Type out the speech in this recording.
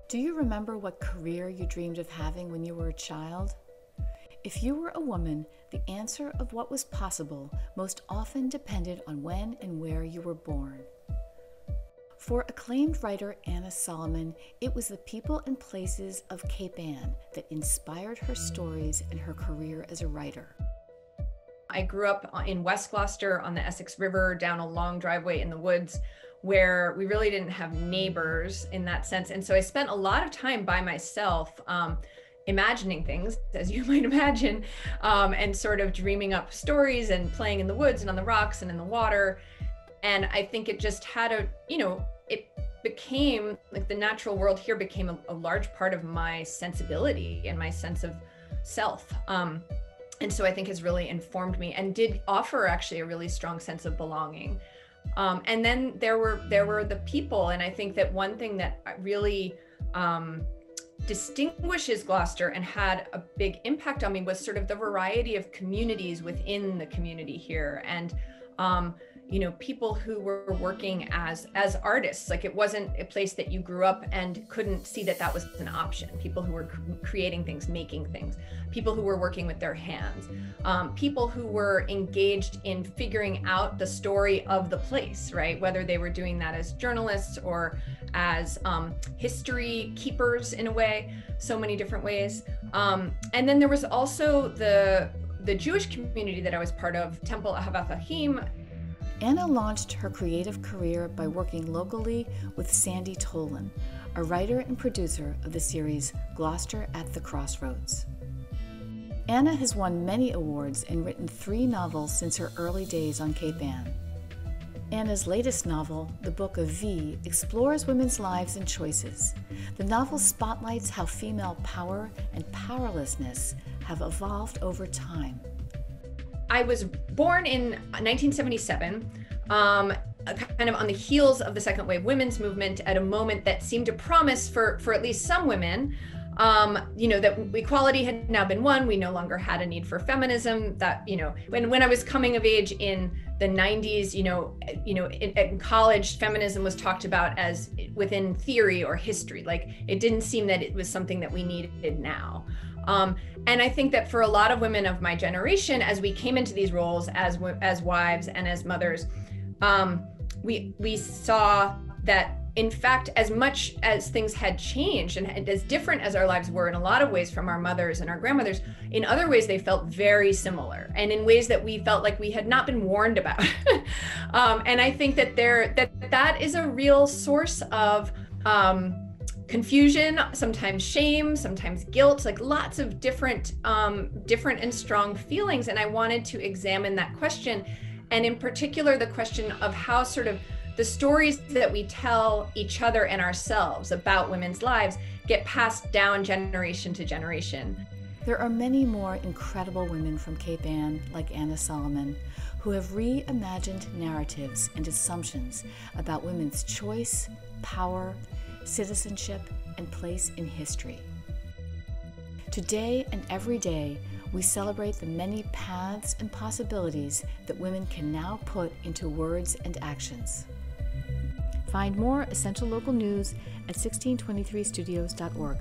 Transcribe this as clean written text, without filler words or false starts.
Do you remember what career you dreamed of having when you were a child? If you were a woman, the answer of what was possible most often depended on when and where you were born. For acclaimed writer Anna Solomon, it was the people and places of Cape Ann that inspired her stories and her career as a writer. I grew up in West Gloucester on the Essex River, down a long driveway in the woods where we really didn't have neighbors in that sense. And so I spent a lot of time by myself, imagining things, as you might imagine, and sort of dreaming up stories and playing in the woods and on the rocks and in the water. And I think it just had it became like the natural world here became a large part of my sensibility and my sense of self. And so I think has really informed me and did offer actually a really strong sense of belonging. And then there were the people. And I think that one thing that really distinguishes Gloucester and had a big impact on me was sort of the variety of communities within the community here. And people who were working as artists. Like, it wasn't a place that you grew up and couldn't see that was an option. People who were creating things, making things, people who were working with their hands, people who were engaged in figuring out the story of the place, right? Whether they were doing that as journalists or as history keepers in a way, so many different ways. And then there was also the Jewish community that I was part of, Temple Ahavat Ahim. Anna launched her creative career by working locally with Sandy Tolan, a writer and producer of the series Gloucester at the Crossroads. Anna has won many awards and written 3 novels since her early days on Cape Ann. Anna's latest novel, The Book of V, explores women's lives and choices. The novel spotlights how female power and powerlessness have evolved over time. I was born in 1977, kind of on the heels of the second wave women's movement, at a moment that seemed to promise for at least some women, that equality had now been won. We no longer had a need for feminism. That, when I was coming of age in the 90s, in college, feminism was talked about as within theory or history. Like, it didn't seem that it was something that we needed now. And I think that for a lot of women of my generation, as we came into these roles as wives and as mothers, we saw that, in fact, as much as things had changed and as different as our lives were in a lot of ways from our mothers and our grandmothers, in other ways they felt very similar, and in ways that we felt like we had not been warned about. And I think that that is a real source of confusion, sometimes shame, sometimes guilt, like lots of different and strong feelings. And I wanted to examine that question, and in particular the question of how sort of the stories that we tell each other and ourselves about women's lives get passed down generation to generation. There are many more incredible women from Cape Ann, like Anna Solomon, who have reimagined narratives and assumptions about women's choice, power, citizenship, and place in history. Today and every day, we celebrate the many paths and possibilities that women can now put into words and actions. Find more essential local news at 1623studios.org.